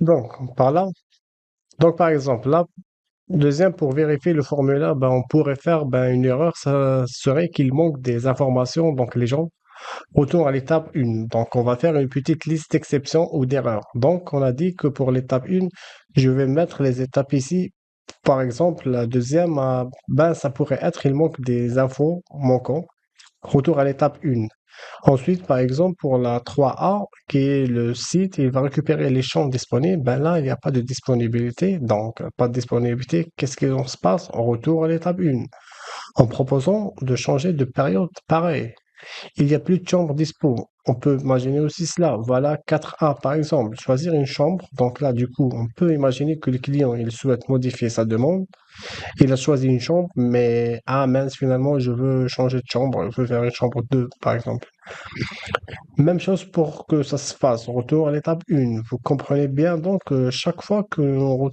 Donc, par là, donc par exemple, là, deuxième, pour vérifier le formulaire, ben, on pourrait faire ben, une erreur, ça serait qu'il manque des informations, donc les gens retournent à l'étape 1. Donc, on va faire une petite liste d'exceptions ou d'erreurs. Donc, on a dit que pour l'étape 1, je vais mettre les étapes ici. Par exemple, la deuxième, ben, ça pourrait être, il manque des infos manquantes. Retour à l'étape 1. Ensuite, par exemple, pour la 3A, qui est le site, il va récupérer les champs disponibles. Ben là, il n'y a pas de disponibilité. Donc, pas de disponibilité. Qu'est-ce qui se passe? On retourne à l'étape 1 en proposant de changer de période pareil. Il n'y a plus de chambre dispo. On peut imaginer aussi cela. Voilà 4A par exemple. Choisir une chambre. Donc là, du coup, on peut imaginer que le client, il souhaite modifier sa demande. Il a choisi une chambre, mais ah mince, finalement, je veux changer de chambre. Je veux faire une chambre 2 par exemple. Même chose pour que ça se fasse. On retourne à l'étape 1. Vous comprenez bien donc chaque fois on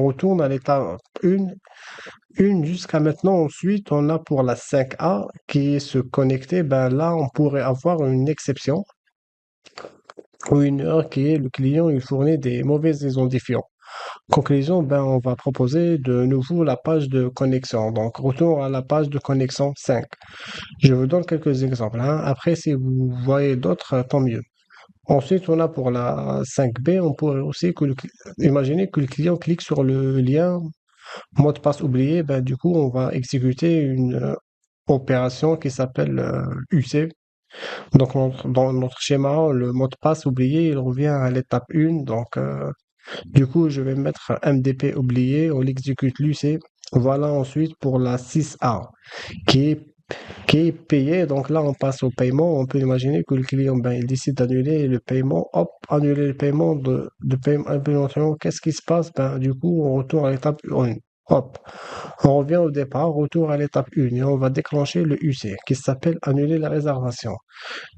retourne à l'étape 1, jusqu'à maintenant, ensuite, on a pour la 5A qui est se connecter. Ben là, on pourrait avoir une exception ou une erreur qui est le client, il fournit des mauvais identifiants. Conclusion, ben, on va proposer de nouveau la page de connexion. Donc, retour à la page de connexion 5. Je vous donne quelques exemples, hein. Après, si vous voyez d'autres, tant mieux. Ensuite, on a pour la 5B, on pourrait aussi imaginer que le client clique sur le lien mot de passe oublié. Ben, du coup, on va exécuter une opération qui s'appelle UC. Donc, dans notre schéma, le mot de passe oublié, il revient à l'étape 1. Donc, du coup, je vais mettre MDP oublié, on exécute l'UC. Voilà ensuite pour la 6A qui est, qui est payée. Donc là, on passe au paiement. On peut imaginer que le client, ben, il décide d'annuler le paiement. Hop, annuler le paiement de paiement implémentation. Qu'est-ce qui se passe? Ben, du coup, on retourne à l'étape 1. Hop, on revient au départ, retour à l'étape 1 et on va déclencher le UC qui s'appelle annuler la réservation.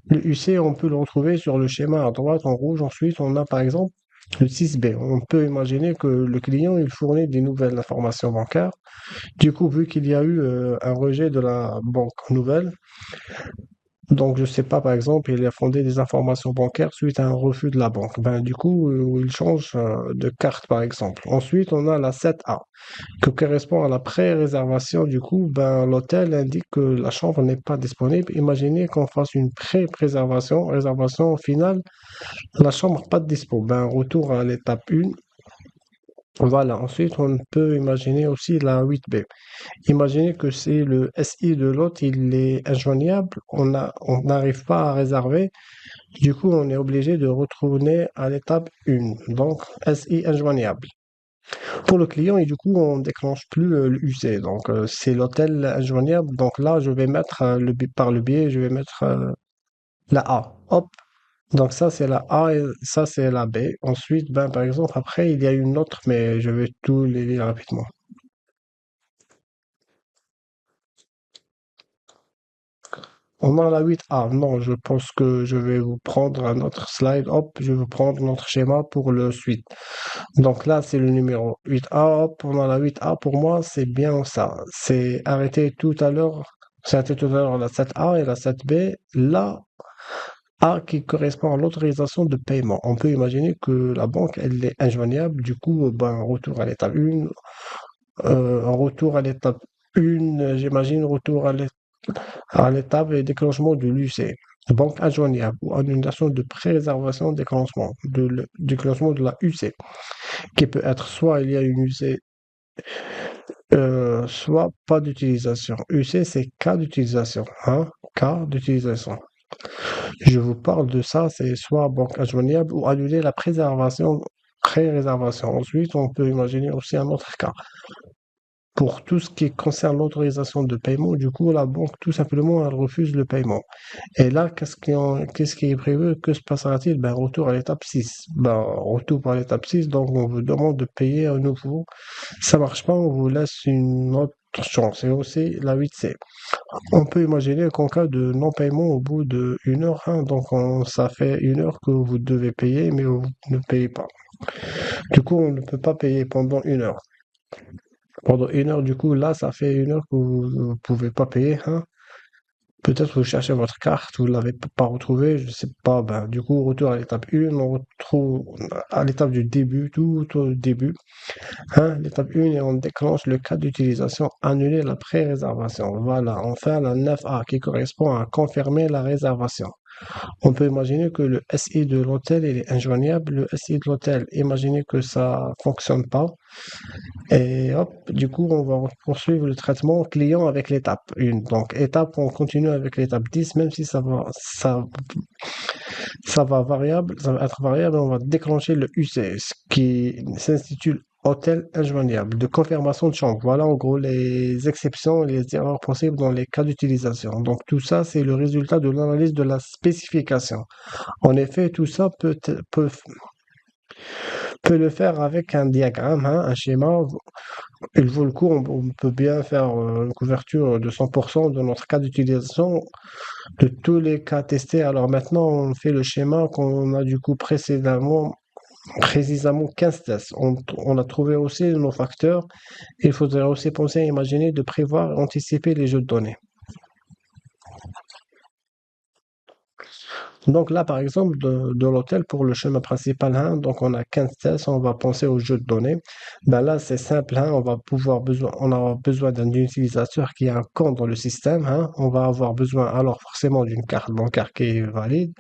Le UC, on peut le retrouver sur le schéma à droite en rouge. Ensuite, on a par exemple le 6B. On peut imaginer que le client, il fournit des nouvelles informations bancaires. Du coup, vu qu'il y a eu un rejet de la banque nouvelle, donc, je sais pas, par exemple, il a fondé des informations bancaires suite à un refus de la banque. Ben, du coup, il change de carte, par exemple. Ensuite, on a la 7A, qui correspond à la pré-réservation. Du coup, ben, l'hôtel indique que la chambre n'est pas disponible. Imaginez qu'on fasse une pré-préservation, réservation finale, la chambre pas de dispo. Ben, retour à l'étape 1. Voilà, ensuite on peut imaginer aussi la 8B. Imaginez que si le SI de l'hôte il est injoignable, on n'arrive pas à réserver, du coup on est obligé de retourner à l'étape 1, donc SI injoignable. Pour le client, et du coup on déclenche plus le UC, donc c'est l'hôtel injoignable, donc là je vais mettre par le biais, je vais mettre la A. Hop, donc ça c'est la A et ça c'est la B. Ensuite, ben, par exemple, après il y a une autre, mais je vais tout les lire rapidement. On a la 8A. Non, je pense que je vais vous prendre un autre slide. Hop, je vais vous prendre notre schéma pour le suite. Donc là, c'est le numéro 8A. Hop, on a la 8A. Pour moi, c'est bien ça. C'est arrêté tout à l'heure. C'est arrêté tout à l'heure la 7A et la 7B. La A qui correspond à l'autorisation de paiement. On peut imaginer que la banque, elle est injoignable. Du coup, ben, retour à l'étape 1. En retour à l'étape 1, j'imagine, retour à l'étape de déclenchement de l'UC, banque adjoignable ou annulation de pré-réservation déclenchement de la UC, qui peut être soit il y a une UC, soit pas d'utilisation. UC, c'est cas d'utilisation, hein, cas d'utilisation. Je vous parle de ça, c'est soit banque adjoignable ou annuler la pré-réservation. Ensuite, on peut imaginer aussi un autre cas. Pour tout ce qui concerne l'autorisation de paiement, du coup, la banque, tout simplement, elle refuse le paiement. Et là, qu'est-ce qui est prévu? Que se passera-t-il? Ben, retour à l'étape 6. Ben, retour à l'étape 6, donc on vous demande de payer à nouveau. Ça marche pas, on vous laisse une autre chance. Et aussi la 8C. On peut imaginer qu'en cas de non-paiement au bout de 1 heure, hein, donc ça fait 1 heure que vous devez payer, mais vous ne payez pas. Du coup, on ne peut pas payer pendant 1 heure. Pendant 1 heure, du coup, là, ça fait 1 heure que vous ne pouvez pas payer, hein. Peut-être vous cherchez votre carte, vous ne l'avez pas retrouvée, je ne sais pas. Ben, du coup, retour à l'étape 1, on retrouve à l'étape du début, tout au début. Hein, l'étape 1 et on déclenche le cas d'utilisation, annuler la pré-réservation. Voilà, on fait la 9A qui correspond à confirmer la réservation. On peut imaginer que le SI de l'hôtel il est injoignable. Le SI de l'hôtel, imaginez que ça fonctionne pas. Et hop, du coup, on va poursuivre le traitement client avec l'étape 1. Donc, étape, on continue avec l'étape 10, même si ça va variable, ça va être variable, on va déclencher le UCS qui s'intitule Hôtel injoignable de confirmation de chambre. Voilà en gros les exceptions et les erreurs possibles dans les cas d'utilisation. Donc tout ça, c'est le résultat de l'analyse de la spécification. En effet, tout ça peut le faire avec un diagramme, hein, un schéma. Il vaut le coup, on peut bien faire une couverture de 100% de notre cas d'utilisation de tous les cas testés. Alors maintenant, on fait le schéma qu'on a du coup précisément 15 tests. On a trouvé aussi nos facteurs. Il faudrait aussi penser à imaginer de prévoir et anticiper les jeux de données. Donc là, par exemple, de l'hôtel pour le chemin principal, hein, donc on a 15 tests, on va penser aux jeux de données. Ben là, c'est simple, hein, on aura besoin d'un utilisateur qui a un compte dans le système, hein. On va avoir besoin alors forcément d'une carte bancaire qui est valide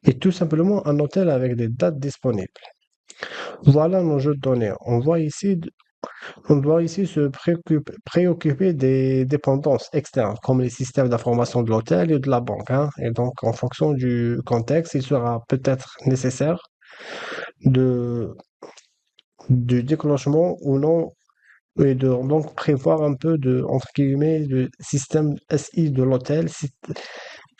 et tout simplement un hôtel avec des dates disponibles. Voilà nos jeux de données. On doit ici se préoccuper des dépendances externes, comme les systèmes d'information de l'hôtel et de la banque, hein. Et donc, en fonction du contexte, il sera peut-être nécessaire de, du déclenchement ou non, et de donc prévoir un peu de, entre guillemets, le système SI de l'hôtel.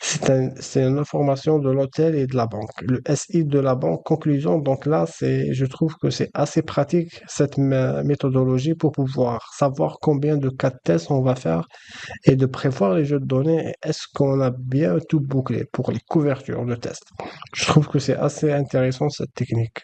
C'est une information de l'hôtel et de la banque. Le SI de la banque, conclusion, donc là, je trouve que c'est assez pratique, cette méthodologie, pour pouvoir savoir combien de cas de tests on va faire et de prévoir les jeux de données. Et est-ce qu'on a bien tout bouclé pour les couvertures de tests? Je trouve que c'est assez intéressant, cette technique.